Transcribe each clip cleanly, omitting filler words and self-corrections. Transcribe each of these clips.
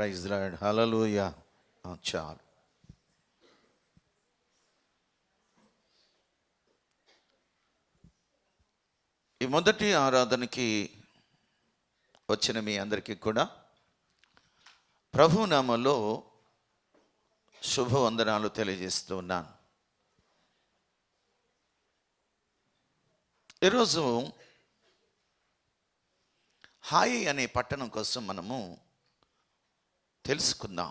Praise lord. హల్లెలూయా. చాలు. ఈ మొదటి ఆరాధనకి వచ్చిన మీ అందరికీ కూడా ప్రభు నామములో శుభవందనాలు తెలియజేస్తూ ఉన్నాను. ఈరోజు హాయి అనే పట్టణం కోసం మనము తెలుసుకుందాం.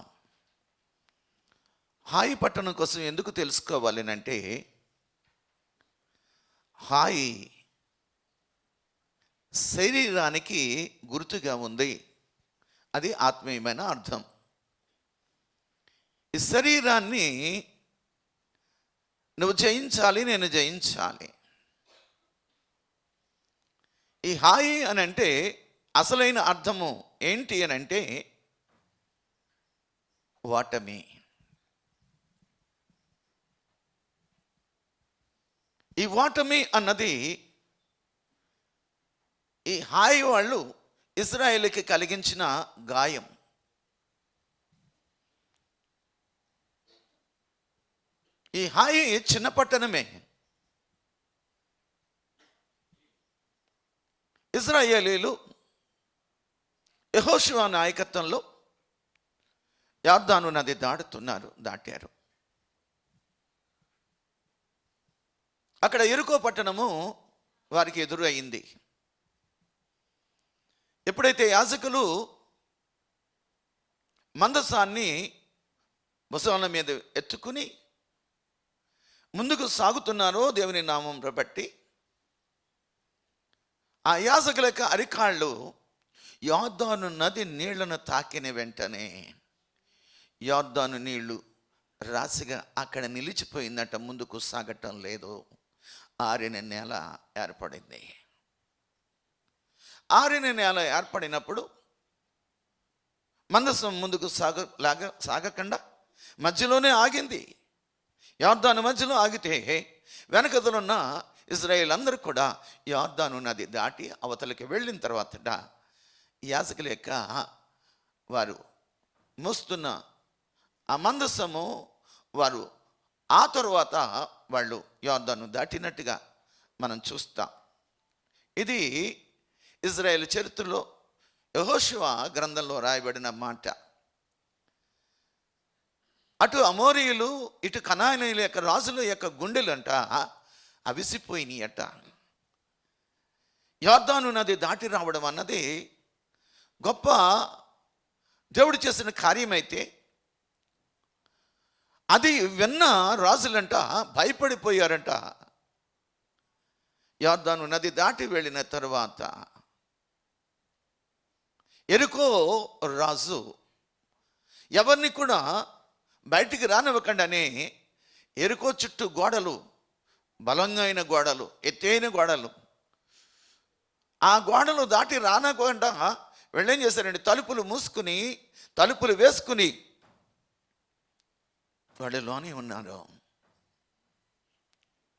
హాయి పట్టణం కోసం ఎందుకు తెలుసుకోవాలి అంటే, హాయి శరీరానికి గుర్తుగా ఉంది. అది ఆత్మీయమైన అర్థం. ఈ శరీరాన్ని నువ్వు జయించాలి, నేను జయించాలి. ఈ హాయి అని అంటే అసలైన అర్థము ఏంటి అని అంటే ఓటమి. ఈ ఓటమి అన్నది ఈ హాయి వాళ్ళు ఇజ్రాయేలుకి కలిగించిన గాయం. ఈ హాయి చిన్న పట్టణమే. ఇజ్రాయేలీలు యెహోషువ నాయకత్వంలో యొర్దాను నది దాటారు. అక్కడ యెరికో పట్టణము వారికి ఎదురు అయింది. ఎప్పుడైతే యాజకులు మందసాన్ని భుజాల మీద ఎత్తుకుని ముందుకు సాగుతున్నారో దేవుని నామం బట్టి, ఆ యాజకుల యొక్క అరికాళ్ళు యొర్దాను నది నీళ్లను తాకిన వెంటనే యొర్దాను నీళ్లు రాశిగా అక్కడ నిలిచిపోయిందట. ముందుకు సాగటం లేదు. ఆరిన నేల ఏర్పడింది. ఆరిన నేల ఏర్పడినప్పుడు మందసం ముందుకు సాగకుండా మధ్యలోనే ఆగింది. యొర్దాను మధ్యలో ఆగితే వెనకదులున్న ఇజ్రాయేల్ అందరూ కూడా యొర్దాను నది దాటి అవతలకి వెళ్ళిన తర్వాత యాజకుల యొక్క వారు మోస్తున్న ఆ మందసము వారు ఆ తరువాత వాళ్ళు యొర్దాను దాటినట్టుగా మనం చూస్తాం. ఇది ఇజ్రాయేల్ చరిత్రలో యెహోషువ గ్రంథంలో రాయబడిన మాట. అటు అమోరీయులు ఇటు కనానీయుల యొక్క రాజుల యొక్క గుండెలంట అవిసిపోయినాయట. యొర్దాను నది దాటి రావడం అన్నది గొప్ప దేవుడు చేసిన కార్యమైతే, అది విన్న రాజులంట భయపడిపోయారంట. యొర్దాను నది దాటి వెళ్ళిన తరువాత యెరికో రాజు ఎవరిని కూడా బయటికి రానివ్వకుండానే యెరికో చుట్టూ గోడలు, బలంగా గోడలు, ఎత్తైన గోడలు, ఆ గోడలు దాటి రానకుండా వెళ్ళేం చేశారండి, తలుపులు మూసుకుని తలుపులు వేసుకుని వాళ్ళలోనే ఉన్నారు.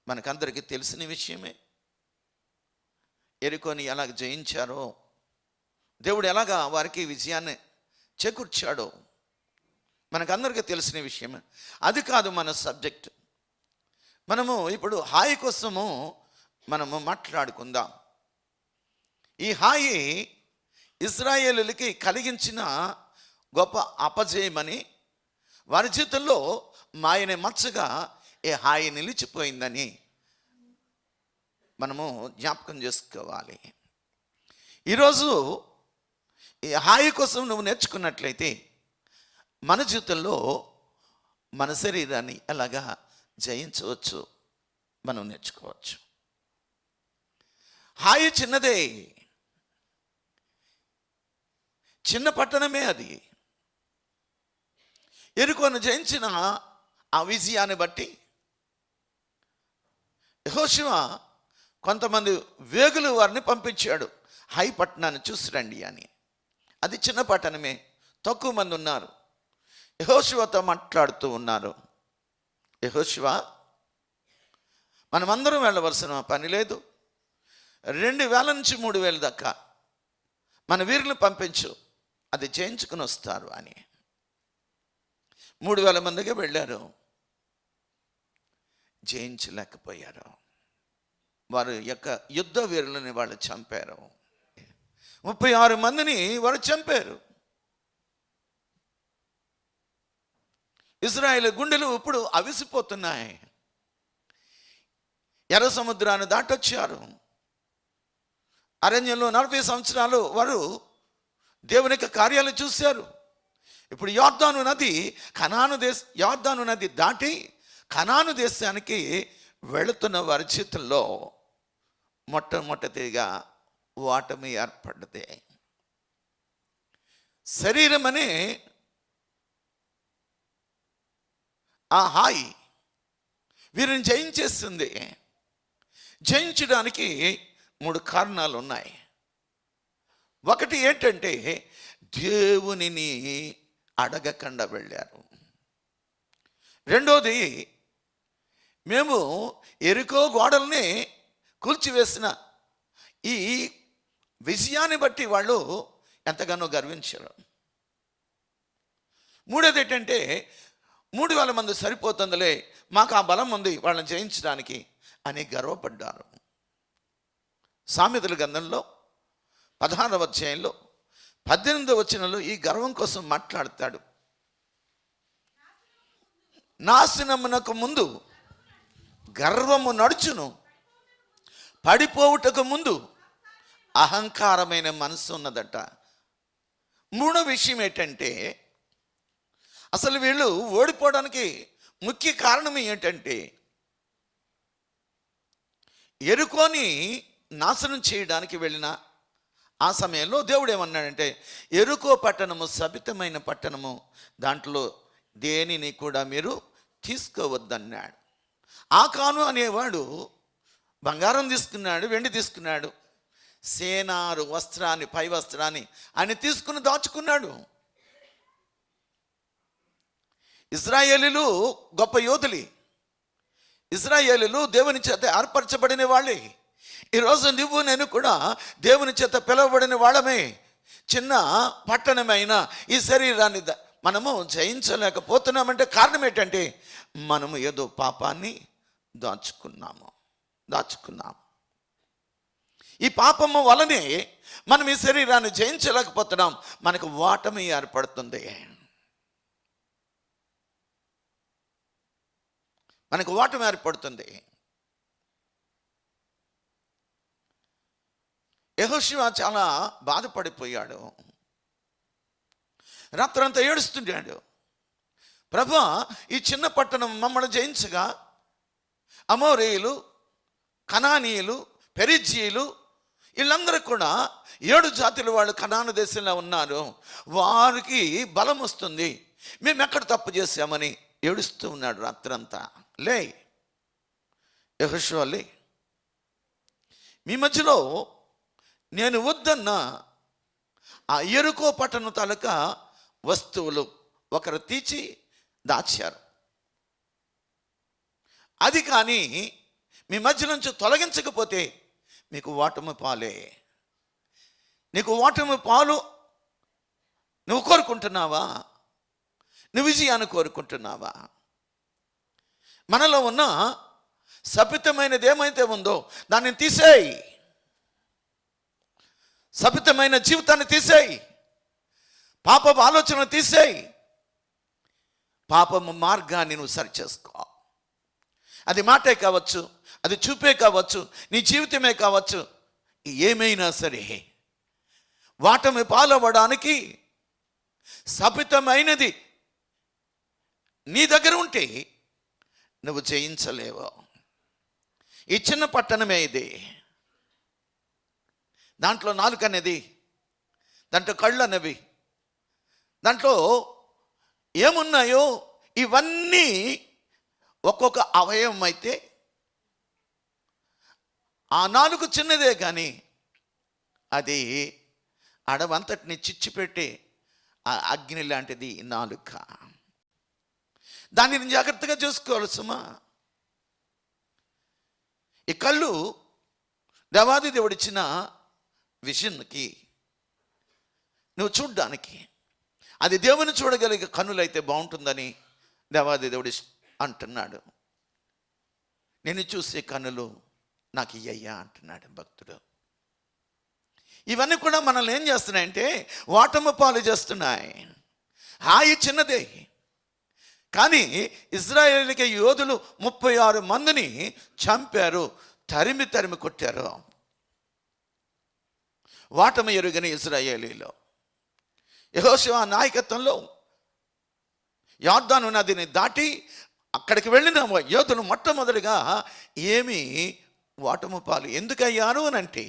మనకందరికీ తెలిసిన విషయమే. యెరికోని ఎలాగ జయించారో, దేవుడు ఎలాగా వారికి విజయాన్ని చేకూర్చాడో మనకందరికీ తెలిసిన విషయమే. అది కాదు మన సబ్జెక్ట్. మనము ఇప్పుడు హాయి కోసము మనము మాట్లాడుకుందాం. ఈ హాయి ఇజ్రాయేలులకి కలిగించిన గొప్ప అపజయమని, వారి జీవితంలో మాయని మచ్చగా ఈ హాయి నిలిచిపోయిందని మనము జ్ఞాపకం చేసుకోవాలి. ఈరోజు ఈ హాయి కోసం నువ్వు నేర్చుకున్నట్లయితే మన జీవితంలో మన శరీరాన్ని ఎలాగా జయించవచ్చు మనం నేర్చుకోవచ్చు. హాయి చిన్నదే, చిన్న పట్టణమే. అది యెరికోను జయించిన ఆ విజయాన్ని బట్టి యెహోషువ కొంతమంది వేగులు వారిని పంపించాడు, హాయి పట్టణాన్ని చూసిరండి అని. అది చిన్న పట్టణమే, తక్కువ మంది ఉన్నారు. యెహోషువతో మాట్లాడుతూ ఉన్నారు, యెహోషువ మనమందరం వెళ్ళవలసిన పని లేదు, 2000 నుంచి 3000 దాకా మన వీరులను పంపించు, అది చేయించుకుని వస్తారు అని. 3,000 మందికి వెళ్ళారు, జయించలేకపోయారు. వారి యొక్క యుద్ధ వీరులని వాళ్ళు చంపారు. 36 మందిని వారు చంపారు. ఇజ్రాయేల్ గుండెలు ఇప్పుడు అవిసిపోతున్నాయి. ఎర్ర సముద్రాన్ని దాటొచ్చారు. అరణ్యంలో 40 సంవత్సరాలు వారు దేవుని యొక్క కార్యాలు చూశారు. ఇప్పుడు యోర్దాను నది దాటి కనాను దేశానికి వెళుతున్న వారి చేతుల్లో మొట్టమొదటిగా ఓటమి ఏర్పడ్డది. శరీరం అనే ఆ హాయి వీరిని జయించేస్తుంది. జయించడానికి 3 కారణాలు ఉన్నాయి. ఒకటి ఏంటంటే దేవునిని అడగకుండా వెళ్ళారు. రెండోది, మేము ఎరికో గోడల్ని కూల్చివేసిన ఈ విజయాన్ని బట్టి వాళ్ళు ఎంతగానో గర్వించారు. మూడోది ఏంటంటే 3,000 మంది సరిపోతుందిలే, మాకు ఆ బలం ఉంది వాళ్ళని జయించడానికి అని గర్వపడ్డారు. సామెతల గ్రంథంలో 16వ అధ్యాయంలో 18వ వచనంలో ఈ గర్వం కోసం మాట్లాడతాడు. నాశనమునకు ముందు గర్వము నడుచును, పడిపోవుటకు ముందు అహంకారమైన మనసు ఉన్నదట. మూడో విషయం ఏంటంటే, అసలు వీళ్ళు ఓడిపోవడానికి ముఖ్య కారణం ఏంటంటే, ఎరుకోని నాశనం చేయడానికి వెళ్ళిన ఆ సమయంలో దేవుడు ఏమన్నాడంటే, ఎరుకో పట్టణము సభితమైన పట్టణము, దాంట్లో దేనిని కూడా మీరు తీసుకోవద్దన్నాడు. ఆకాను అనేవాడు బంగారం తీసుకున్నాడు, వెండి తీసుకున్నాడు, సేనారు వస్త్రాన్ని, పై వస్త్రాన్ని ఆయన తీసుకుని దాచుకున్నాడు. ఇశ్రాయేలీలు గొప్ప యోధులు, ఇశ్రాయేలీలు దేవుని చేత ఏర్పరచబడిన వాళ్ళే. ఈరోజు నువ్వు నేను కూడా దేవుని చేత పిలువబడిన వాళ్ళమే. చిన్న పట్టణమైన ఈ శరీరాన్ని మనము జయించలేకపోతున్నామంటే కారణం ఏంటంటే, మనము ఏదో పాపాన్ని దాచుకున్నాము. ఈ పాపము వలనే మనం ఈ శరీరాన్ని జయించలేకపోతున్నాం. మనకు ఓటమి ఏర్పడుతుంది. యెహోషువ చాలా బాధపడిపోయాడు. రాత్రంతా ఏడుస్తున్నాడు. ప్రభువా, ఈ చిన్న పట్టణం మమ్మల్ని జయించగా అమోరీయులు, కనానీయులు, పెరిజ్జీయులు వీళ్ళందరూ కూడా 7 జాతుల వాళ్ళు కనాను దేశంలో ఉన్నారు. వారికి బలం వస్తుంది, మేము ఎక్కడ తప్పు చేశామని ఏడుస్తూ ఉన్నాడు రాత్రంతా. లే యెహోషువ, లే, మీ మధ్యలో నేను వద్దన్న ఆ ఎరుకో పట్టణం తాలూకా వస్తువులు ఒకరు తీసి దాచారు. అది కానీ మీ మధ్య నుంచి తొలగించకపోతే మీకు ఓటమి పాలే. నీకు ఓటమి పాలు నువ్వు కోరుకుంటున్నావా? నువ్వు విజయాన్ని కోరుకుంటున్నావా? మనలో ఉన్న శపితమైనది ఏమైతే ఉందో దాన్ని తీసేయి. శపితమైన జీవితాన్ని తీసేయి. పాపపు ఆలోచనలు తీసేయి. పాపము మార్గాన్ని నువ్వు సరిచేసుకో. అది మాటే కావచ్చు, అది చూపే కావచ్చు, నీ జీవితమే కావచ్చు, ఏమైనా సరే వాటమి పాలవ్వడానికి శపితమైనది నీ దగ్గర ఉంటే నువ్వు జయించలేవు. ఈ చిన్న పట్టణమే ఇది. దాంట్లో నాలుక అనేది, దాంట్లో కళ్ళు అనేవి, దాంట్లో ఏమున్నాయో ఇవన్నీ ఒక్కొక్క అవయవం అయితే ఆ నాలుగు చిన్నదే కానీ అది అడవంతటిని చిచ్చిపెట్టి ఆ అగ్ని లాంటిది నాలుక. దానిని జాగ్రత్తగా చూసుకోవాలి సుమా. ఈ కళ్ళు దేవాది దేవుడిచ్చిన విజన్కి నువ్వు చూడ్డానికి. అది దేవుని చూడగలిగే కన్నులైతే బాగుంటుందని దేవాది దేవుడు అంటున్నాడు. నేను చూసే కన్నులు నాకు ఇయ్యయ్యా అంటున్నాడు భక్తుడు. ఇవన్నీ కూడా మనల్ని ఏం చేస్తున్నాయంటే ఓటమి పాలు చేస్తున్నాయి. హాయి చిన్నదే, కానీ ఇజ్రాయేలుకి యోధులు 36 మందిని చంపారు, తరిమి తరిమి కొట్టారు. ఓటమి ఎరుగని ఇజ్రాయేలీలో యెహోషువ నాయకత్వంలో యొర్దాను నదిని దాటి అక్కడికి వెళ్ళిన యోధులు మొట్టమొదటిగా ఏమి ఓటమి పాలు ఎందుకయ్యారు అని అంటే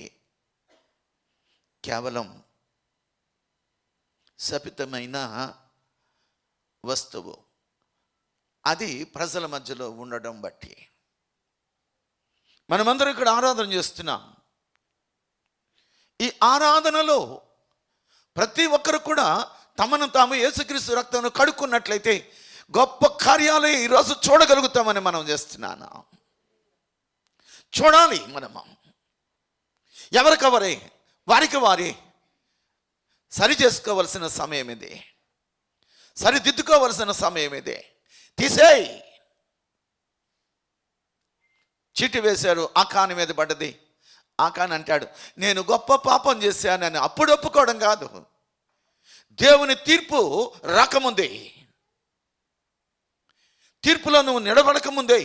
కేవలం శపితమైన వస్తువు అది ప్రజల మధ్యలో ఉండడం బట్టి. మనమందరం ఇక్కడ ఆరాధన చేస్తున్నాం. ఈ ఆరాధనలో ప్రతి ఒక్కరు కూడా తమను తాము యేసుక్రీస్తు రక్తంలో కడుక్కున్నట్లయితే గొప్ప కార్యాలు ఈరోజు చూడగలుగుతామని మనం చేస్తున్నాను. చూడాలి. మనము ఎవరికవరే వారికి వారే సరి చేసుకోవలసిన సమయం ఇది, సరిదిద్దుకోవలసిన సమయం ఇది. తీసేయి. చీటి వేశారు, ఆకాని మీద పడ్డది. ఆకాన్ అంటాడు, నేను గొప్ప పాపం చేశానని. అప్పుడు ఒప్పుకోవడం కాదు, దేవుని తీర్పు రాకముందే, తీర్పులో నువ్వు నిలబడకముందే,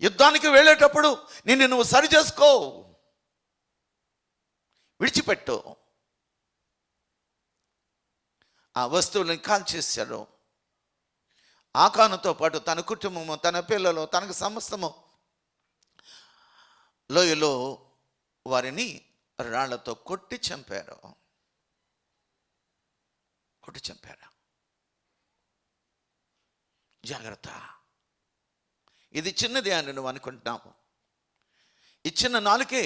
యుద్ధానికి వెళ్ళేటప్పుడు నిన్ను నువ్వు సరి చేసుకో, విడిచిపెట్టు. ఆ వస్తువులను కాల్చేశాడు. ఆకానుతో పాటు తన కుటుంబము, తన పిల్లలు, తనకు సమస్తము లోయలో వారిని రాళ్లతో కొట్టి చంపారు. జాగ్రత్త. ఇది చిన్నది అని నువ్వు అనుకుంటున్నావు. ఈ చిన్న నాలుకే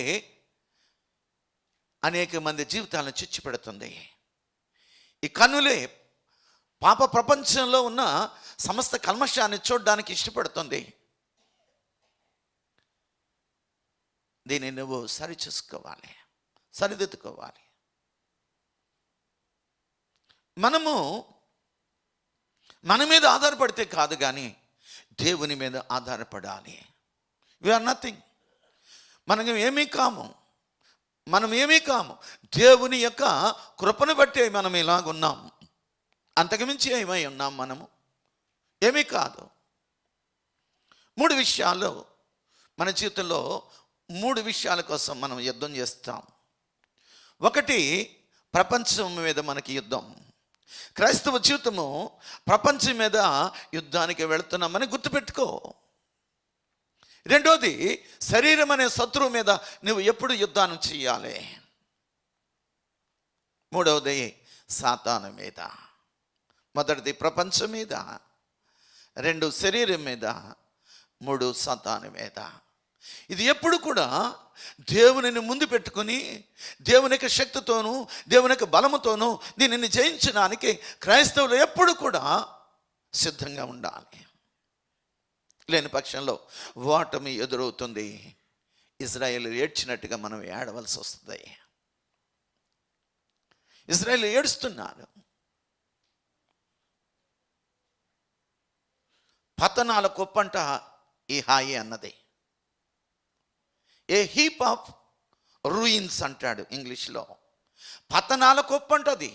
అనేక మంది జీవితాలను చిచ్చు పెడుతుంది. ఈ కన్నులే పాప ప్రపంచంలో ఉన్న సమస్త కల్మషాన్ని చూడడానికి ఇష్టపడుతుంది. దీన్ని నువ్వు సరి చేసుకోవాలి, సరిదిద్దుకోవాలి. మనము మన మీద ఆధారపడితే కాదు, కానీ దేవుని మీద ఆధారపడాలి. We are nothing. మనం ఏమీ కాము. దేవుని యొక్క కృపను బట్టే మనం ఇలాగున్నాం. అంతకుమించి ఏమై ఉన్నాం మనము? ఏమీ కాదు. 3 విషయాలు మన జీవితంలో, 3 విషయాల కోసం మనం యుద్ధం చేస్తాం. ఒకటి, ప్రపంచం మీద మనకి యుద్ధం. క్రైస్తవ జీవితము ప్రపంచం మీద యుద్ధానికి వెళుతున్నామని గుర్తుపెట్టుకో. రెండోది, శరీరం అనే శత్రువు మీద నువ్వు ఎప్పుడు యుద్ధాన్ని చేయాలి. మూడవది, సాతాను మీద. మొదటిది ప్రపంచం మీద, 2 శరీరం మీద, 3 సాతాను మీద. ఇది ఎప్పుడు కూడా దేవునిని ముందు పెట్టుకుని దేవుని యొక్క శక్తితోనూ దేవుని యొక్క బలముతోనూ దీనిని జయించడానికి క్రైస్తవులు ఎప్పుడు కూడా సిద్ధంగా ఉండాలి. లేని పక్షంలో ఓటమి ఎదురవుతుంది. ఇజ్రాయేలు ఏడ్చినట్టుగా మనం ఏడవలసి వస్తుంది. ఇజ్రాయేలు ఏడుస్తున్నారు. పతనాల కుప్పంట ఈ హాయి అన్నది. ఏ హీప్ ఆఫ్ రూయిన్స్ అంటాడు ఇంగ్లీష్లో. పతనాల కుప్పంటది.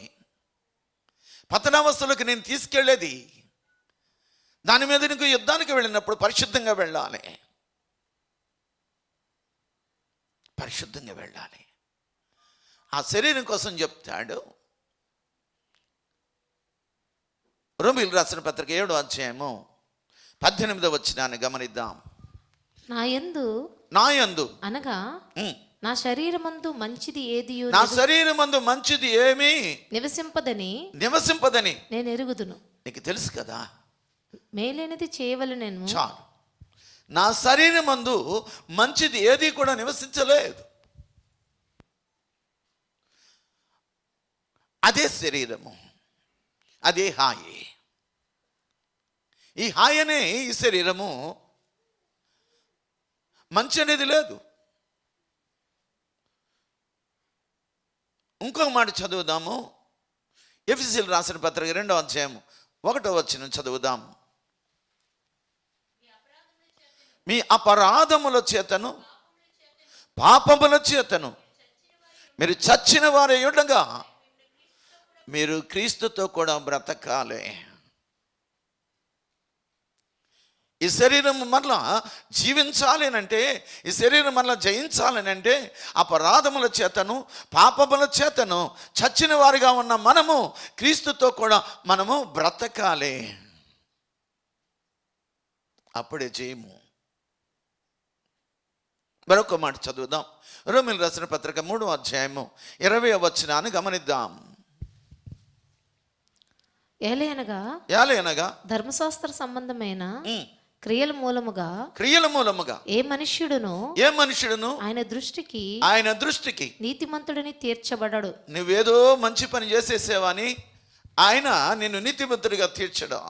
పతనావస్థలోకి నేను తీసుకెళ్ళేది. దాని మీద నీకు యుద్ధానికి వెళ్ళినప్పుడు పరిశుద్ధంగా వెళ్ళాలి. ఆ శరీరం కోసం చెప్తాడు. రోమీయులకు రాసిన పత్రిక 7వ అధ్యాయము 18వ వచనాన్ని గమనిద్దాం. నా యందు అనగా నా శరీరమందు మంచిది ఏదియో, నా శరీరమందు మంచిది ఏమీ నివసింపదని నేను ఎరుగుదును. నీకు తెలుసు కదా, మేలైనది చేయవలెనని. చాలు. నా శరీరమందు మంచిది ఏది కూడా నివసించలేదు. అదే శరీరము, అదే హాయి. ఈ హాయి అనే ఈ శరీరము మంచి అనేది లేదు. ఇంకొక మాట చదువుదాము. ఎఫెసీయులు రాసిన పత్రిక 2వ అధ్యాయం 1వ వచనం చదువుదాం. మీ అపరాధముల చేతను పాపముల చేతను మీరు చచ్చిన వారి ఉండగా మీరు క్రీస్తుతో కూడా బ్రతకాలి. ఈ శరీరం మరలా జీవించాలి అంటే, ఈ శరీరం మరలా జయించాలని అంటే అపరాధముల చేతను పాపముల చేతను చచ్చిన వారిగా ఉన్న మనము క్రీస్తుతో కూడా మనము బ్రతకాలి. అప్పుడే జయము. మరొక మాట చదువుదాం. రోమీయులకు రాసిన పత్రిక 3వ అధ్యాయము 20వ వచనాన్ని గమనిద్దాం. ఏలయనగా ధర్మశాస్త్ర సంబంధమైన క్రియల మూలముగా ఏ మనుష్యుడును ఆయన దృష్టికి నీతిమంతుడిని తీర్చబడడు. నువ్వేదో మంచి పని చేసేసేవని ఆయన నిన్ను నీతిమంతుడిగా తీర్చడం.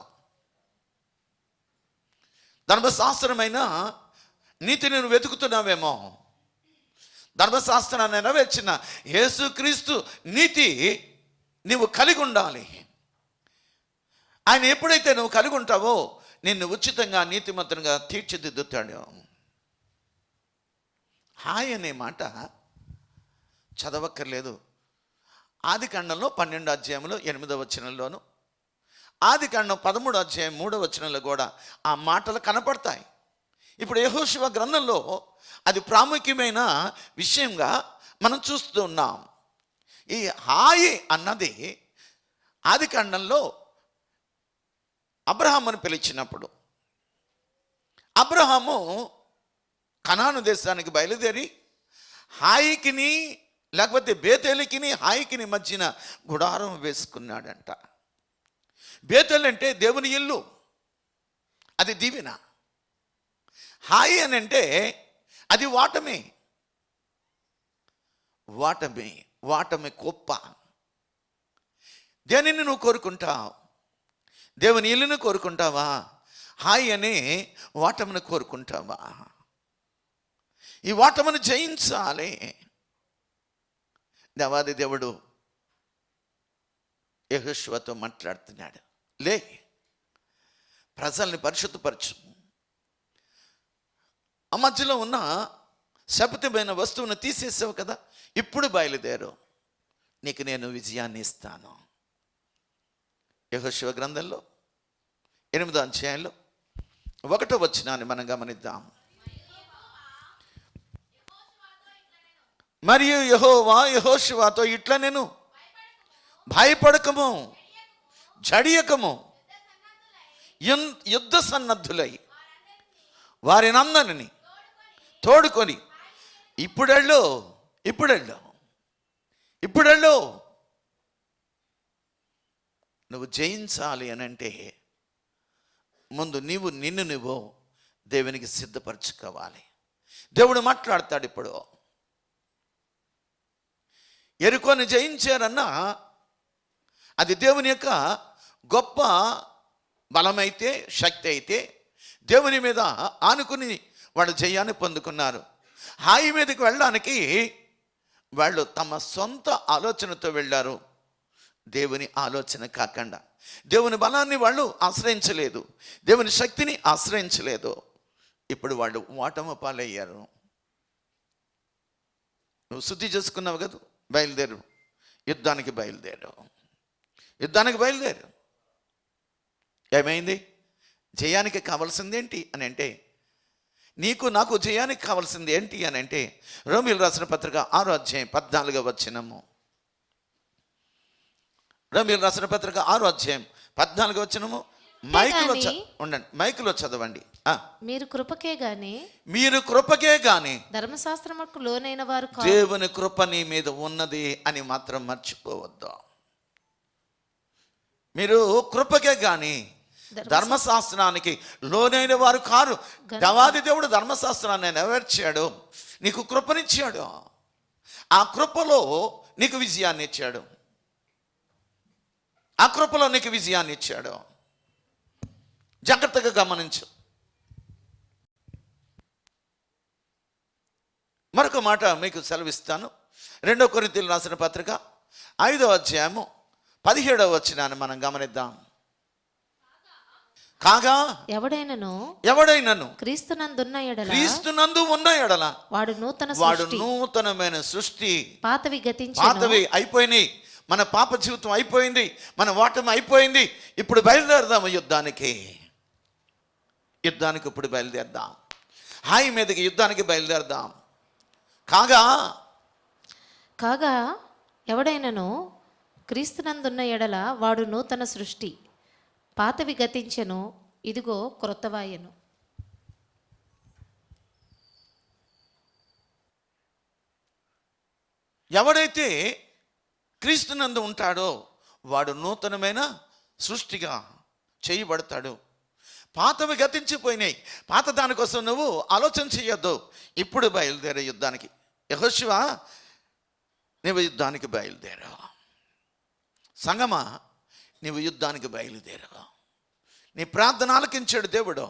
ధర్మశాస్త్రమైన నీతిని నువ్వు వెతుకుతున్నావేమో. ధర్మశాస్త్రాన్ని నెరవేర్చిన యేసుక్రీస్తు నీతి నువ్వు కలిగి ఉండాలి. ఆయన ఎప్పుడైతే నువ్వు కలిగి ఉంటావో నిన్ను ఉచితంగా నీతిమంతునిగా తీర్చిదిద్దుతాడు. హాయ్ అనే మాట చదవక్కర్లేదు. ఆదికాండంలో 12వ అధ్యాయంలో 8వ వచనంలోను, ఆదికాండం 13వ అధ్యాయం 3వ వచనంలో కూడా ఆ మాటలు కనపడతాయి. ఇప్పుడు యెహోషువ గ్రంథంలో అది ప్రాముఖ్యమైన విషయంగా మనం చూస్తూ ఉన్నాం. ఈ హాయి అన్నది ఆదికాండంలో అబ్రహామును పిలిచినప్పుడు అబ్రహాము కనాను దేశానికి బయలుదేరి హాయికిని లేకపోతే బేతేలికిని హాయికిని మధ్యన గుడారం వేసుకున్నాడంట. బేతేలు అంటే దేవుని ఇల్లు, అది దీవెన. హాయి అని అంటే అది వాటమే గొప్ప. దేనిని నువ్వు కోరుకుంటావు? దేవుని ఇల్లును కోరుకుంటావా? హాయి అనే వాటమును కోరుకుంటావా? ఈ వాటమును జయించాలి. దేవాది దేవుడు యెహోషువతో మాట్లాడుతున్నాడు. లే, ప్రజల్ని పరిశుద్ధపరచు. ఆ మధ్యలో ఉన్న శపితమైన వస్తువును తీసేసావు కదా, ఇప్పుడు బయలుదేరు, నీకు నేను విజయాన్ని ఇస్తాను. యెహోషువ గ్రంథంలో 8వ అధ్యాయంలో 1వ వచనాన్ని మనం గమనిద్దాం. మరియు యెహోవా యెహోషువతో ఇట్లా నేను భయపడకము జడియకము యుద్ధ సన్నద్ధులై వారినందరిని తోడుకొని ఇప్పుడెళ్ళు నువ్వు జయించాలి అని అంటే ముందు నిన్ను దేవునికి సిద్ధపరచుకోవాలి. దేవుడు మాట్లాడతాడు. ఇప్పుడు యెరికోని జయించారన్నా అది దేవుని యొక్క గొప్ప బలమైతే, శక్తి అయితే దేవుని మీద ఆనుకుని వాళ్ళు జయాన్ని పొందుకున్నారు. హాయి మీదకి వెళ్ళడానికి వాళ్ళు తమ సొంత ఆలోచనతో వెళ్ళారు, దేవుని ఆలోచన కాకుండా. దేవుని బలాన్ని వాళ్ళు ఆశ్రయించలేదు, దేవుని శక్తిని ఆశ్రయించలేదు. ఇప్పుడు వాళ్ళు ఓటమి పాలయ్యారు. నువ్వు శుద్ధి చేసుకున్నావు కదా, బయలుదేరు, యుద్ధానికి బయలుదేరు. ఏమైంది? జయానికి కావాల్సింది ఏంటి అని అంటే, నీకు నాకు జయానికి కావాల్సింది ఏంటి అని అంటే, రోమీయులకు రాసిన పత్రిక 6వ అధ్యాయం 14వ వచనము. రోమీయులకు రాసిన పత్రిక 6వ అధ్యాయం 14వ వచనము. మైకులో చదవండి. మీరు కృపకే గాని ధర్మశాస్త్రముకు లోనైన వారు కారు. దేవుని కృప నీ మీద ఉన్నది అని మాత్రం మర్చిపోవద్దు. మీరు కృపకే గాని ధర్మశాస్త్రానికి లోనైన వారు కారు. దేవాది దేవుడు ధర్మశాస్త్రాన్ని నెరవేర్చాడు, నీకు కృపనిచ్చాడు. ఆ కృపలో నీకు విజయాన్ని ఇచ్చాడు. జాగ్రత్తగా గమనించు. మరొక మాట మీకు సెలవిస్తాను. 2 కొరింథీయులకు రాసిన పత్రిక 5వ అధ్యాయము 17వ వచనాన్ని మనం గమనిద్దాం. కాగా ఎవడైనను క్రీస్తునందున్న ఎడల క్రీస్తునందు ఉన్న ఎడల వాడు నూతనమైన సృష్టి. పాతవి అయిపోయినాయి. మన పాప జీవితం అయిపోయింది, మన ఓటమి అయిపోయింది. ఇప్పుడు బయలుదేరదాము యుద్ధానికి ఇప్పుడు బయలుదేరదాం. హాయి మీదకి యుద్ధానికి బయలుదేరదాం. కాగా ఎవడైనను క్రీస్తునందున్న ఎడల వాడు నూతన సృష్టి, పాతవి గతించెను, ఇదిగో క్రొత్తవాయెను. ఎవడైతే క్రీస్తునందు ఉంటాడో వాడు నూతనమైన సృష్టిగా చేయబడతాడు. పాతవి గతించిపోయినాయి. పాత దానికోసం నువ్వు ఆలోచన చేయొద్దు. ఇప్పుడు బయలుదేరే యుద్ధానికి. యెహోషువ, నువ్వు యుద్ధానికి బయలుదేరు. సంగమా, నీవు యుద్ధానికి బయలుదేరు. నీ ప్రార్థన ఆలకించాడు దేవుడు.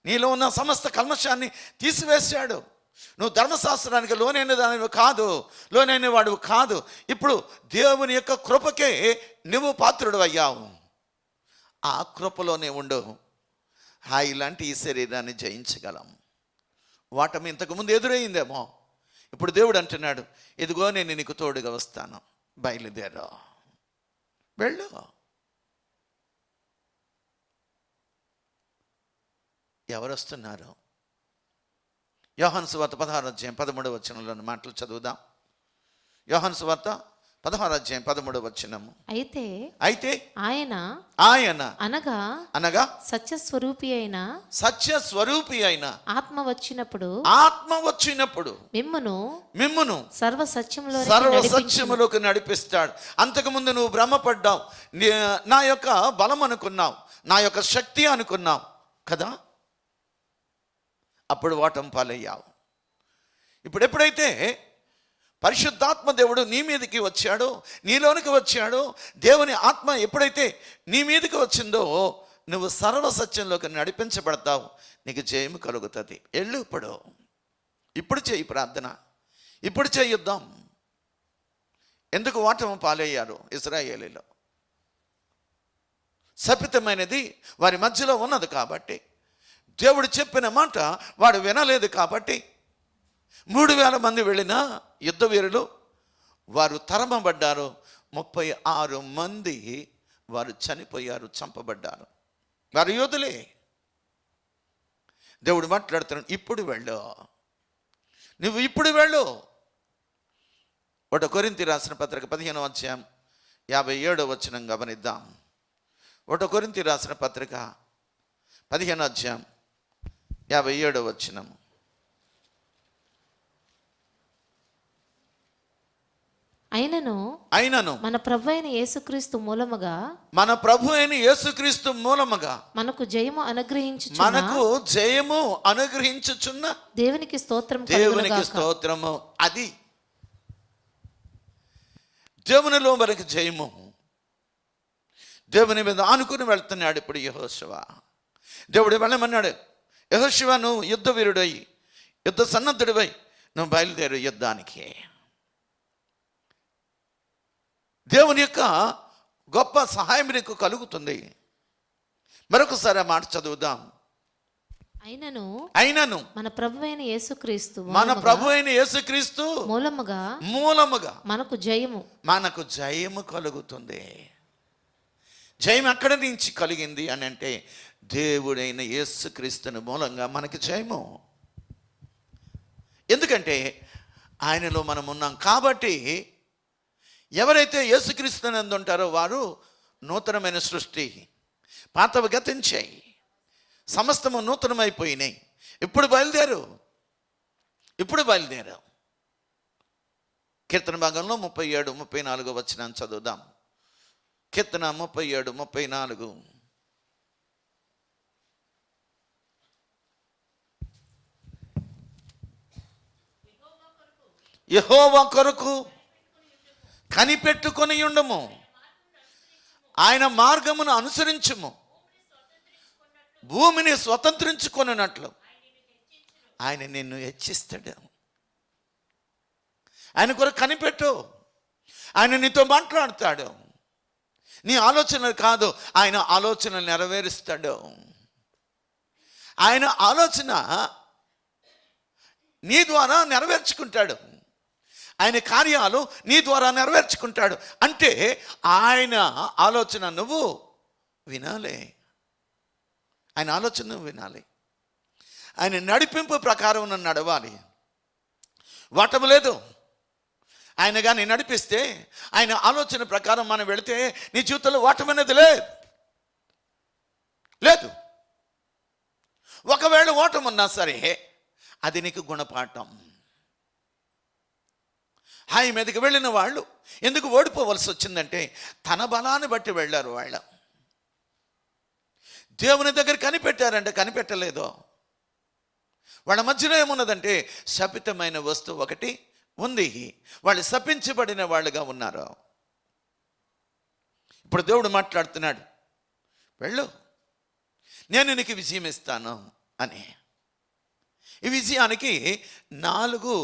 నీలో ఉన్న సమస్త కల్మషాన్ని తీసివేశాడు. నువ్వు ధర్మశాస్త్రానికి లోనైన వాడు కాదు. ఇప్పుడు దేవుని యొక్క కృపకే నువ్వు పాత్రుడు అయ్యావు. ఆ కృపలోనే ఉండు. ఇలాంటి ఈ శరీరాన్ని జయించగలం. వాటమి ఇంతకుముందు ఎదురయ్యిందేమో, ఇప్పుడు దేవుడు అంటున్నాడు, ఇదిగో నేను నీకు తోడుగా వస్తాను, బయలుదేరు, వెళ్ళు. ఎవరు వస్తున్నారు? యోహాను సువార్త 16వ అధ్యాయం 13వ వచనంలోని మాటలు చదువుదాం. యోహాను సువార్త 16వ అధ్యాయం 13వ వచనము. అయితే ఆయన అనగా సత్యస్వరూపి అయిన ఆత్మ వచ్చినప్పుడు మిమ్మును సర్వసత్యములోకి నడిపిస్తాడు. అంతకుముందు నువ్వు భ్రమపడ్డావు, నా యొక్క బలం అనుకున్నావు, నా యొక్క శక్తి అనుకున్నావు కదా, అప్పుడు వాటం పాలయ్యావు. ఇప్పుడు ఎప్పుడైతే పరిశుద్ధాత్మ దేవుడు నీ మీదకి వచ్చాడో, నీలోనికి వచ్చాడో, దేవుని ఆత్మ ఎప్పుడైతే నీ మీదకి వచ్చిందో, నువ్వు సర్వసత్యంలోకి నడిపించబడతావు. నీకు జయము కలుగుతుంది. ఎళ్ళు. ఇప్పుడు చేయి ప్రార్థన, ఇప్పుడు చేయుద్దాం. ఎందుకు వాటము పాలయ్యారు ఇశ్రాయేలీలో? శపితమైనది వారి మధ్యలో ఉన్నది కాబట్టి, దేవుడు చెప్పిన మాట వాడు వినలేదు కాబట్టి 3000 మంది వెళ్ళిన యుద్ధ వీరులు వారు తరమబడ్డారు. 36 మంది వారు చనిపోయారు, చంపబడ్డారు. వారు యోధులే. దేవుడు మాట్లాడుతున్నాడు, ఇప్పుడు వెళ్ళు, నువ్వు ఇప్పుడు వెళ్ళు. 1 కొరింథీ రాసిన పత్రిక 15వ అధ్యాయం 57వ వచనం గమనిద్దాం. 1 కొరింథీ రాసిన పత్రిక 15వ అధ్యాయం 57వ వచనం. అయినను మన ప్రభు అయిన యేసుక్రీస్తు మూలముగా మనకు జయము అనుగ్రహించుచున్న దేవునికి స్తోత్రము. అది దేవునిలో మనకి జయము. దేవుని మీద ఆనుకుని వెళ్తున్నాడు ఇప్పుడు యెహోషువ. దేవుడు వెళ్ళమన్నాడు, యెహోషువ నువ్వు యుద్ధ వీరుడై, యుద్ధ సన్నద్ధుడివై నువ్వు బయలుదేరు యుద్ధానికి. దేవుని యొక్క గొప్ప సహాయం నీకు కలుగుతుంది. మరొకసారి ఆ మాట చదువుదాం. అయినను మన ప్రభు అయిన యేసుక్రీస్తు మూలముగా మనకు జయము కలుగుతుంది. జయం ఎక్కడి నుంచి కలిగింది అని అంటే, దేవుడైన యేసుక్రీస్తుని మూలంగా మనకి జయము. ఎందుకంటే ఆయనలో మనం ఉన్నాం కాబట్టి. ఎవరైతే యేసుక్రీస్తునందు ఉంటారో వారు నూతనమైన సృష్టి. పాతవి గతించాయి, సమస్తము నూతనమైపోయినాయి. ఇప్పుడు బయలుదేరు. కీర్తన భాగంలో 37-34 వచనాన్ని చదువుదాం. కీర్తన 37-34. యెహోవా కొరకు కనిపెట్టుకొని ఉండము, ఆయన మార్గమును అనుసరించుము, భూమిని స్వతంత్రించుకొనున్నట్లు ఆయన నిన్ను హెచ్చిస్తాడు. ఆయన కొరకు కనిపెట్టు. ఆయన నీతో మాట్లాడతాడు. నీ ఆలోచనలు కాదు, ఆయన ఆలోచనలు నెరవేరుస్తాడు. ఆయన ఆలోచన నీ ద్వారా నెరవేర్చుకుంటాడు. ఆయన కార్యాలు నీ ద్వారా నెరవేర్చుకుంటాడు. అంటే ఆయన ఆలోచన నువ్వు వినాలి. ఆయన ఆలోచన నువ్వు వినాలి. ఆయన నడిపింపు ప్రకారం నువ్వు నడవాలి. వాటము లేదు. ఆయన కానీ నడిపిస్తే, ఆయన ఆలోచన ప్రకారం మనం వెళితే నీ జీవితంలో ఓటమనేది లేదు. ఒకవేళ ఓటం ఉన్నా సరే అది నీకు గుణపాఠం. హాయి మీదకి వెళ్ళిన వాళ్ళు ఎందుకు ఓడిపోవలసి వచ్చిందంటే తన బలాన్ని బట్టి వెళ్ళారు. వాళ్ళ దేవుని దగ్గర కనిపెట్టారంటే కనిపెట్టలేదో. వాళ్ళ మధ్యలో ఏమున్నదంటే శపితమైన వస్తువు ఒకటి ఉంది. వాళ్ళు శపించబడిన వాళ్ళుగా ఉన్నారు. ఇప్పుడు దేవుడు మాట్లాడుతున్నాడు, వెళ్ళు, నేను నీకు విజయం ఇస్తాను అని. ఈ విజయానికి 4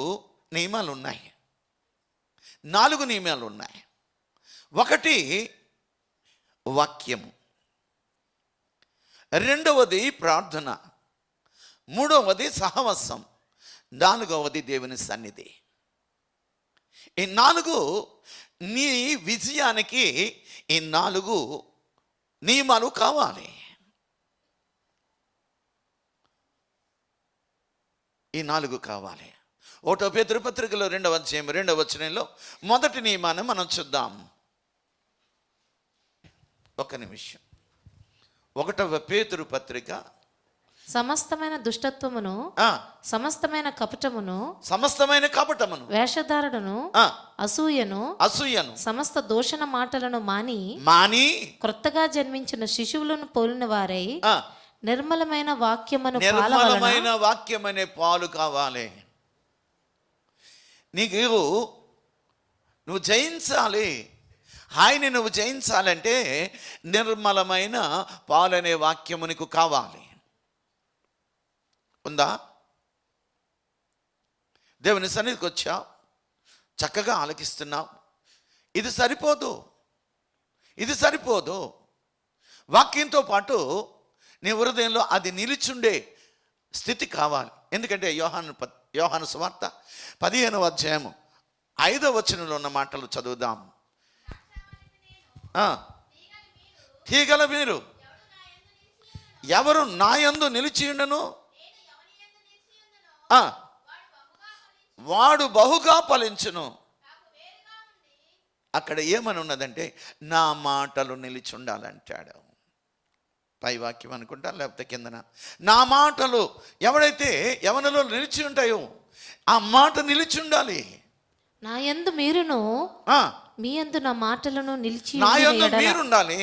నియమాలు ఉన్నాయి. 4 నియమాలు ఉన్నాయి. ఒకటి వాక్యము, రెండవది ప్రార్థన, మూడవది సహవాసం, 4వది దేవుని సన్నిధి. ఈ 4 నీ విజయానికి ఈ 4 నియమాలు కావాలి. ఈ 4 కావాలి. 1 పేతురు పత్రికలో 2వ అధ్యాయం 2వ వచనంలో మొదటి నియమాన్ని మనం చూద్దాం. ఒక నిమిషం. 1వ పేతురు పత్రిక, సమస్తమైన దుష్టత్వమును, సమస్తమైన కపటమును, వేషధారణను, అసూయను, సమస్త దూషణ మాటలను మాని క్రొత్తగా జన్మించిన శిశువులను పోలిన వారై నిర్మలమైన వాక్యమనే పాలు కావాలి. నువ్వు జయించాలి. ఆయన్ని నువ్వు జయించాలంటే నిర్మలమైన పాలనే వాక్యము నీకు కావాలి. ఉందా? దేవుని సన్నిధికి వచ్చావు, చక్కగా ఆలకిస్తున్నావు. ఇది సరిపోదు. వాక్యంతో పాటు నీ హృదయంలో అది నిలిచుండే స్థితి కావాలి. ఎందుకంటే యోహాను సువార్త 15వ అధ్యాయము 5వ వచనంలో ఉన్న మాటలు చదువుదాం. తీగల మీరు ఎవరు నా యందు నిలిచియుండును వాడు బహుగా ఫలించును. అక్కడ ఏమని ఉన్నదంటే నా మాటలు నిలిచి ఉండాలంటాడు. పై వాక్యం అనుకుంటా, లేకపోతే కిందన. నా మాటలు ఎవరిలో నిలిచి ఉంటాయో ఆ మాట నిలిచి ఉండాలి. నా యందు మీరును, మీ యందు నా మాటలను నిలిచి, నా యందు మీరుండాలి,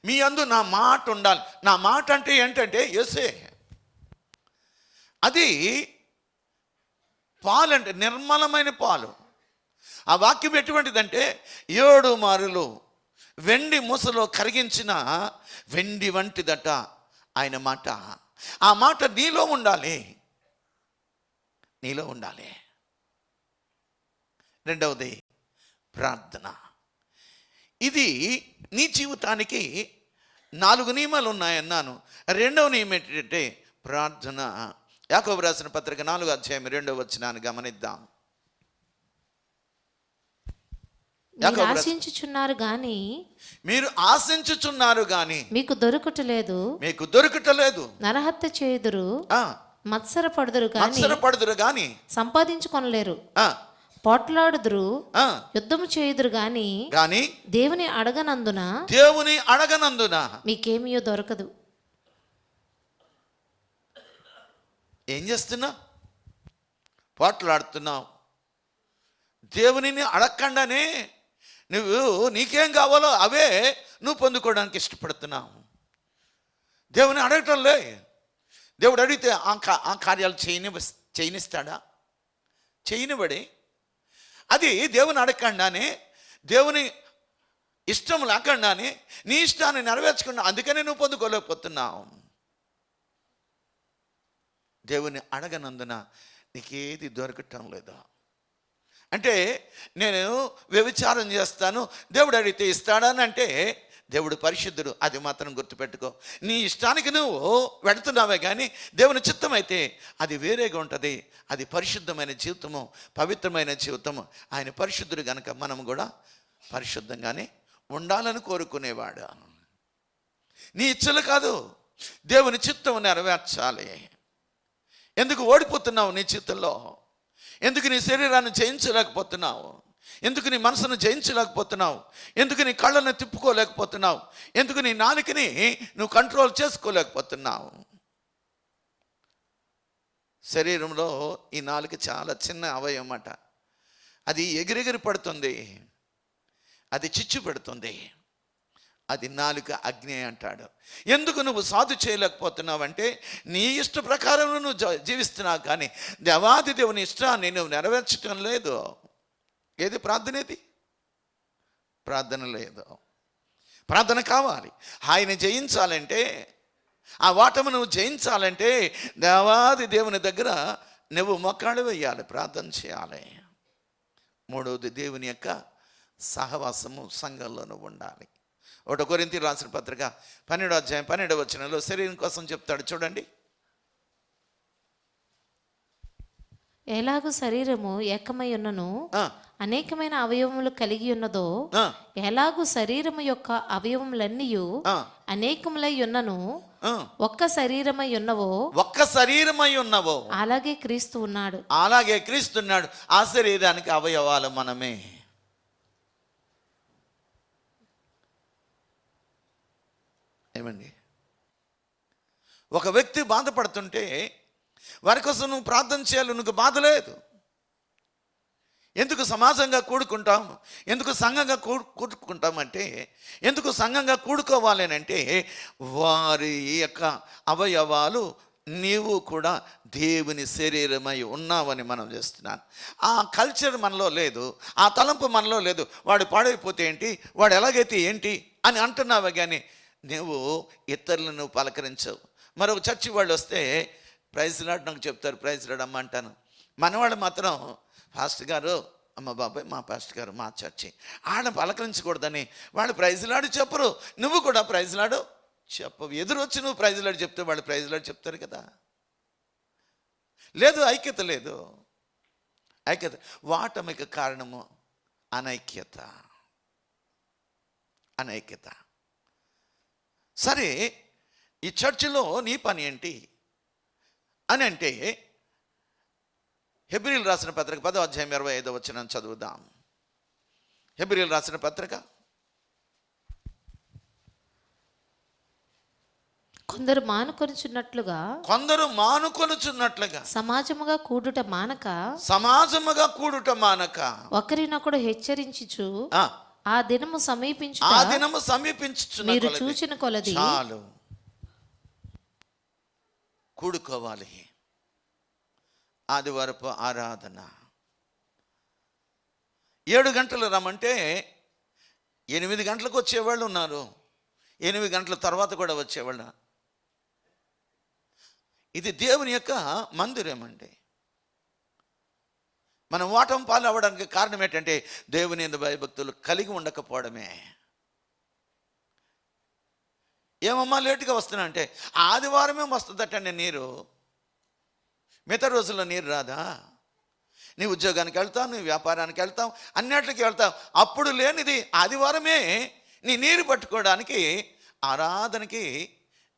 మీ యందు నా మాట ఉండాలి. నా మాట అంటే ఏంటంటే యేసే. అది పాలు అంటే నిర్మలమైన పాలు. ఆ వాక్యం ఎటువంటిదంటే 7 మారులు వెండి మూసలో కరిగించిన వెండి వంటిదట ఆయన మాట. ఆ మాట నీలో ఉండాలి. రెండవది ప్రార్థన. ఇది నీ జీవితానికి 4 నియమాలు ఉన్నాయన్నాను. రెండవ నియమం ఏంటంటే ప్రార్థన. యాకోబు రాసిన పత్రిక 4వ అధ్యాయం 2వ వచనాన్ని గమనిద్దాం. మీరు ఆశించుచున్నారు గాని మీకు దొరుకుటలేదు, నరహత్య చేయుదురు, మత్సరపడుదురు గాని సంపాదించుకొనలేరు, పోట్లాడుదురు, యుద్ధము చేయుదురు గాని దేవుని అడగనందున మీకేమీ దొరకదు. ఏం చేస్తున్నావు? పోట్లాడుతున్నావు. దేవునిని అడగకుండానే నీకేం కావాలో అవే నువ్వు పొందుకోవడానికి ఇష్టపడుతున్నావు. దేవుని అడగటంలే. దేవుడు అడిగితే ఆ కార్యాలు చేయనిస్తాడా? చేయనివ్వడే. అది దేవుని అడగకుండానే, దేవుని ఇష్టం లేకుండానే నీ ఇష్టాన్ని నెరవేర్చకుండా, అందుకనే నువ్వు పొందుకోలేకపోతున్నావు. దేవుని అడగనందున నీకేది దొరకటం లేదు. అంటే నేను వ్యభిచారం చేస్తాను, దేవుడు అడిగితే ఇస్తాడని అంటే దేవుడు పరిశుద్ధుడు, అది మాత్రం గుర్తుపెట్టుకో. నీ ఇష్టానికి నువ్వు వెళుతున్నావే కానీ దేవుని చిత్తం అయితే అది వేరేగా ఉంటుంది. అది పరిశుద్ధమైన జీవితము, పవిత్రమైన జీవితము. ఆయన పరిశుద్ధుడు కనుక మనం కూడా పరిశుద్ధంగానే ఉండాలని కోరుకునేవాడు. నీ ఇచ్చలు కాదు, దేవుని చిత్తం నెరవేర్చాలి. ఎందుకు ఓడిపోతున్నావు నీ చిత్తంలో? ఎందుకు నీ శరీరాన్ని జయించలేకపోతున్నావు? ఎందుకు నీ మనసును జయించలేకపోతున్నావు? ఎందుకు నీ కళ్ళను తిప్పుకోలేకపోతున్నావు? ఎందుకు నీ నాలుకని నువ్వు కంట్రోల్ చేసుకోలేకపోతున్నావు? శరీరంలో ఈ నాలుక చాలా చిన్న అవయవం అన్నమాట. అది ఎగిరెగిరి పడుతుంది, అది చిచ్చు పెడుతుంది. అది నాలుక అగ్ని అంటాడు. ఎందుకు నువ్వు సాధు చేయలేకపోతున్నావు అంటే నీ ఇష్ట ప్రకారం నువ్వు జీవిస్తున్నావు, కానీ దేవాది దేవుని ఇష్టాన్ని నువ్వు నెరవేర్చడం లేదు. ఏది ప్రార్థన? ఏది ప్రార్థన లేదు. ప్రార్థన కావాలి. ఆయన జయించాలంటే, ఆ వాటము నువ్వు జయించాలంటే దేవాది దేవుని దగ్గర నువ్వు మొక్కాడు వేయాలి, ప్రార్థన చేయాలి. మూడవది దేవుని యొక్క సహవాసము, సంఘంలో నువ్వు ఉండాలి. 1 కొరింథీయులకు రాసిన పత్రిక 12వ అధ్యాయం 12వ వచనంలో శరీరం కోసం చెప్తాడు, చూడండి. ఎలాగూ శరీరము ఏకమై ఉన్నను అనేకమైన అవయవములు కలిగి ఉన్నదో, ఎలాగూ శరీరము యొక్క అవయవములన్నీ అనేకములై ఉన్నను ఒక్క శరీరమై ఉన్నవో అలాగే క్రీస్తు ఉన్నాడు. అలాగే క్రీస్తున్నాడు. ఆ శరీరానికి అవయవాలు మనమే. ఏమండి, ఒక వ్యక్తి బాధపడుతుంటే వారి కోసం నువ్వు ప్రార్థన చేయాలి. నువ్వు బాధ లేదు. ఎందుకు సమాజంగా కూడుకుంటాం? ఎందుకు సంఘంగా కూడుకుంటామంటే, ఎందుకు సంఘంగా కూడుకోవాలి అంటే వారి యొక్క అవయవాలు నీవు కూడా దేవుని శరీరమై ఉన్నావని మనం చేస్తున్నాను. ఆ కల్చర్ మనలో లేదు, ఆ తలంపు మనలో లేదు. వాడు పాడైపోతే ఏంటి, వాడు ఎలాగైతే ఏంటి అని అంటున్నావే కానీ నువ్వు ఇతరులను పలకరించవు. మరొక చర్చి వాళ్ళు వస్తే ప్రైజ్ లాడ్ నాకు చెప్తారు, ప్రైజ్ లాడ్ అమ్మ అంటాను. మనవాళ్ళు మాత్రం పాస్టర్ గారు, అమ్మ బాబాయ్ మా పాస్టర్ గారు మా చర్చి, వాళ్ళని పలకరించకూడదని వాళ్ళు ప్రైజ్ లాడు చెప్పరు. నువ్వు కూడా ప్రైజ్ లాడు చెప్పవు. ఎదురొచ్చి నువ్వు ప్రైజ్ లాడు చెప్తే వాళ్ళు ప్రైజ్ లాడు చెప్తారు కదా. లేదు, ఐక్యత లేదు. ఐక్యత వాటమికి కారణము అనైక్యత. సరే, ఈ చర్చిలో నీ పని ఏంటి అని అంటే హెబ్రీయులకు రాసిన పత్రిక 10వ అధ్యాయం 25వ వచనం చదువుదాం. హెబ్రీయులకు రాసిన పత్రిక. కొందరు మానుకొనుచున్నట్లుగా సమాజముగా కూడుట మానక ఒకరినొకడు హెచ్చరించుచు ఆ దినము సమీపించుచు మీరు చూచిన కొలది చాలు కూడుకోవాలి. ఆదివారపు ఆరాధన 7 గంటలు రమ్మంటే 8 గంటలకు వచ్చేవాళ్ళు ఉన్నారు, 8 గంటల తర్వాత కూడా వచ్చేవాళ్ళు. ఇది దేవుని యొక్క మందిరం అండి. మనం వాటం పాలు అవ్వడానికి కారణం ఏంటంటే దేవుని యందు భయభక్తులు కలిగి ఉండకపోవడమే. ఏమమ్మా లేటుగా వస్తున్నా అంటే ఆదివారమే వస్తుందటండి నీరు, మిగతా రోజుల్లో నీరు రాదా? నీ ఉద్యోగానికి వెళ్తావు, నీ వ్యాపారానికి వెళ్తావు, అన్నిటికి వెళ్తావు. అప్పుడు లేనిది ఆదివారమే నీ నీరు పట్టుకోవడానికి, ఆరాధనకి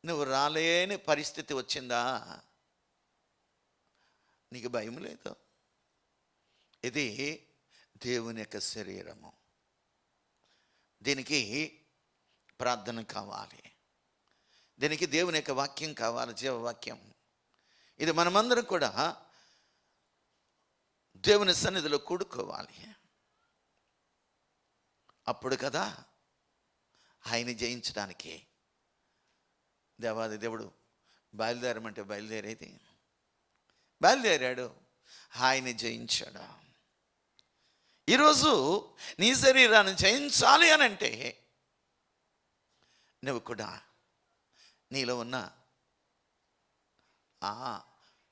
నువ్వు రాలేని పరిస్థితి వచ్చిందా? నీకు భయం లేదు. ఇది దేవుని యొక్క శరీరము. దీనికి ప్రార్థన కావాలి, దీనికి దేవుని యొక్క వాక్యం కావాలి, జీవవాక్యం. ఇది మనమందరం కూడా దేవుని సన్నిధిలో కూడుకోవాలి. అప్పుడు కదా ఆయన జయించడానికి దేవాది దేవుడు బయలుదేరమంటే బయలుదేరాడు, ఆయన జయించాడు. ఈరోజు నీ శరీరాన్ని జయించాలి అని అంటే నువ్వు కూడా నీలో ఉన్న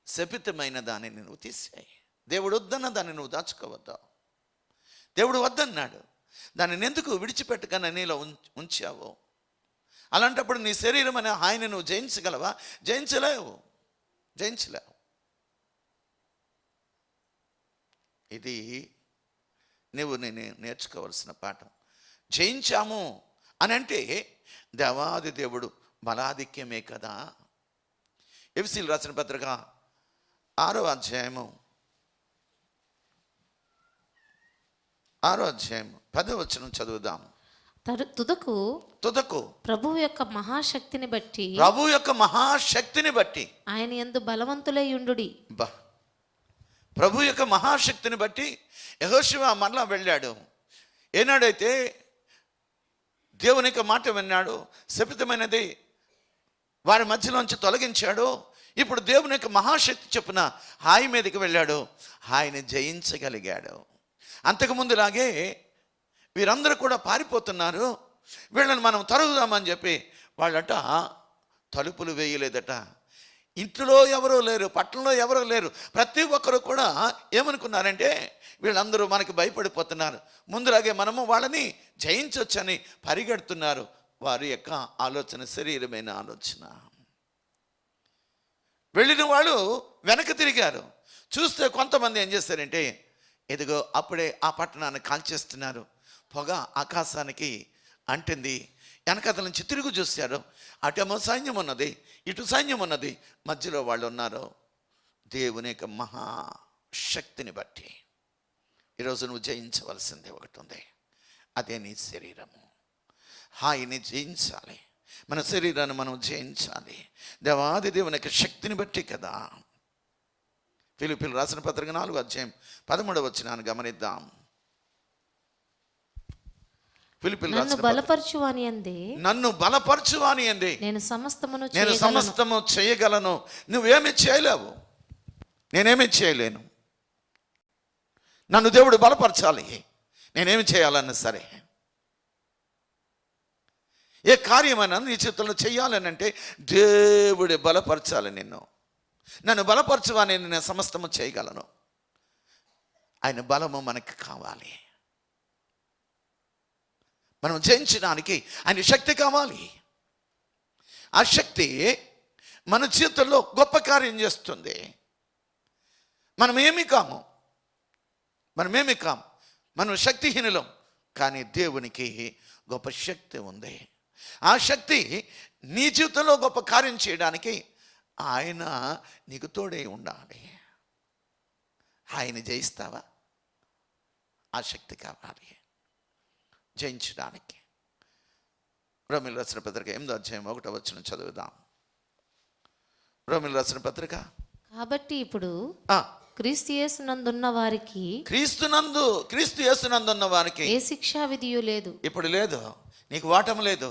శపితమైన దానిని నువ్వు తీసేయి. దేవుడు వద్దన్న దాన్ని నువ్వు దాచుకోవద్దు. దేవుడు వద్దన్నాడు. దానిని ఎందుకు విడిచిపెట్టకన్నా నీలో ఉంచావు? అలాంటప్పుడు నీ శరీరం అనే ఆయన నువ్వు జయించగలవా? జయించలేవు. ఇది నువ్వు నేను నేర్చుకోవాల్సిన పాఠం. జయించాము అని అంటే దేవాది దేవుడు బలాధిక్యమే కదా. ఎఫెసీయులకు రాసిన పత్రిక 6వ అధ్యాయము 10వ వచనం చదువుదాం. తుదకు ప్రభువు యొక్క మహాశక్తిని బట్టి ఆయన యందు బలవంతులై యుండుడి. ప్రభు యొక్క మహాశక్తిని బట్టి యెహోషువ మరలా వెళ్ళాడు. ఏనాడైతే దేవుని యొక్క మాట విన్నాడు, శపితమైనది వారి మధ్యలోంచి తొలగించాడు, ఇప్పుడు దేవుని యొక్క మహాశక్తి చొప్పున హాయి మీదకి వెళ్ళాడు. హాయిని జయించగలిగాడు. అంతకుముందులాగే వీరందరూ కూడా పారిపోతున్నారు. వీళ్ళని మనం తరుగుదామని చెప్పి వాళ్ళట తలుపులు వేయలేదట. ఇంట్లో ఎవరూ లేరు, పట్టణంలో ఎవరూ లేరు. ప్రతి ఒక్కరు కూడా ఏమనుకున్నారంటే వీళ్ళందరూ మనకి భయపడిపోతున్నారు, ముందులాగే మనము వాళ్ళని జయించవచ్చని పరిగెడుతున్నారు. వారి యొక్క ఆలోచన శరీరమైన ఆలోచన. వెళ్ళిన వాళ్ళు వెనక్కి తిరిగారు. చూస్తే కొంతమంది ఏం చేస్తారంటే, ఎదుగో అప్పుడే ఆ పట్టణాన్ని కాల్చేస్తున్నారు, పొగ ఆకాశానికి అంటింది. వెనకతల నుంచి తిరుగు చూశారు, అటేమో సైన్యం ఉన్నది, ఇటు సైన్యం ఉన్నది, మధ్యలో వాళ్ళు ఉన్నారు. దేవుని యొక్క మహాశక్తిని బట్టి ఈరోజు నువ్వు జయించవలసిందే ఒకటి ఉంది, అదే నీ శరీరము. హాయిని జయించాలి, మన శరీరాన్ని మనం జయించాలి. దేవాది దేవుని యొక్క శక్తిని బట్టి కదా. ఫిలిప్పీయులకు రాసిన పత్రిక 4వ అధ్యాయం 13వ వచనాన్ని గమనిద్దాం. నన్ను బలపరచువాని అంది నేను సమస్తము చేయగలను. నువ్వేమి చేయలేవు, నేనేమి చేయలేను. నన్ను దేవుడు బలపరచాలి. నేనేమి చేయాలన్నా సరే, ఏ కార్యమైనా నీ చేతుల్లో చేయాలని అంటే దేవుడే బలపరచాలి నిన్ను. నన్ను బలపరచువాని నేను సమస్తము చేయగలను. ఆయన బలము మనకి కావాలి. మనం జయించడానికి ఆయన శక్తి కావాలి. ఆ శక్తి మన జీవితంలో గొప్ప కార్యం చేస్తుంది. మనమేమి కాము, మనం శక్తిహీనులం. కానీ దేవునికి గొప్ప శక్తి ఉంది. ఆ శక్తి నీ జీవితంలో గొప్ప కార్యం చేయడానికి ఆయన నీకు తోడే ఉండాలి. ఆయన జయిస్తావా? ఆ శక్తి కావాలి జయించడానికి. రోమీయులకు రాసిన పత్రిక 8వ అధ్యాయం 1వ వచనం చదువుదాం. రోమీయులకు రాసిన పత్రిక. కాబట్టి ఇప్పుడు క్రీస్తు యేసునందున్న వారికి ఏ శిక్షా విధియు లేదు. ఇప్పుడు లేదు, నీకు వాటం లేదు.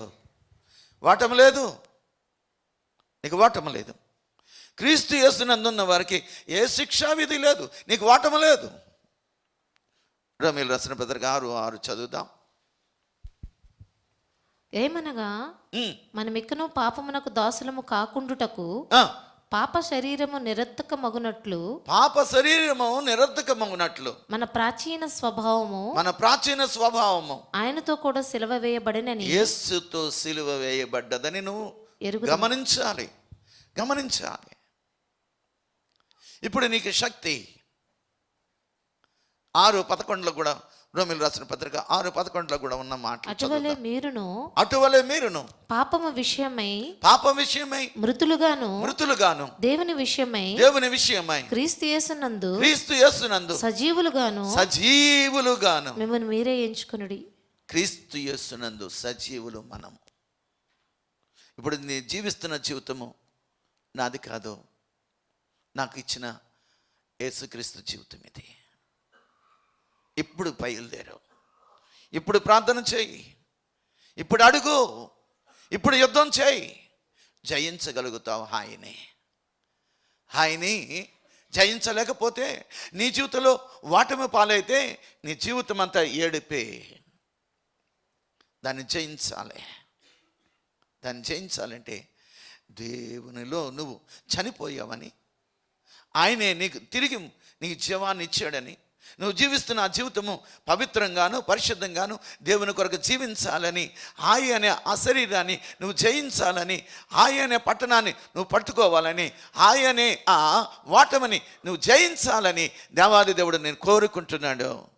నీకు వాటం లేదు. క్రీస్తు యేసునందున్న వారికి ఏ శిక్షా విధి లేదు, నీకు వాటం లేదు. రోమీయులకు రాసిన పత్రిక 6:6 చదువుదాం. ఏమనగా మనమిక్కను పాపమునకు దాసులము కాకుండుటకు పాప శరీరము నిరర్థకమగునట్లు మన ప్రాచీన స్వభావము ఆయనతో కూడా సిలువ వేయబడినని, యేసుతో సిలువ వేయబడ్డదని నువ్వు గమనించాలి. ఇప్పుడు నీకు శక్తి 6:11 కూడా, రోమీయులకు రాసిన పత్రిక 6:11 కూడా ఉన్న మాట. అటువలే మీరును పాపము విషయమై మృతులుగాను దేవుని విషయమై క్రీస్తు యేసునందు సజీవులుగాను మిమ్మల్ని మీరే ఎంచుకొనుడి. క్రీస్తు యేసునందు సజీవులు మనం. ఇప్పుడు నీ జీవిస్తున్న జీవితము నాది కాదు, నాకు ఇచ్చిన యేసుక్రీస్తు జీవితం ఇది. ఇప్పుడు బయలుదేరు, ఇప్పుడు ప్రార్థన చేయి, ఇప్పుడు అడుగు, ఇప్పుడు యుద్ధం చేయి. జయించగలుగుతావు. హాయిని జయించలేకపోతే, నీ జీవితంలో వాటమి పాలైతే నీ జీవితం అంతా ఏడిపే. దాన్ని జయించాలంటే దేవునిలో నువ్వు చనిపోయావని, ఆయనే నీకు తిరిగి నీకు జీవాన్ని ఇచ్చాడని, నువ్వు జీవిస్తున్న ఆ జీవితము పవిత్రంగాను పరిశుద్ధంగాను దేవుని కొరకు జీవించాలని, హాయి అనే ఆ శరీరాన్ని నువ్వు జయించాలని, హాయి అనే పట్టణాన్ని నువ్వు పట్టుకోవాలని, హాయి అనే ఆ ఓటమిని నువ్వు జయించాలని దేవాది దేవుడు నేను కోరుకుంటున్నాడు.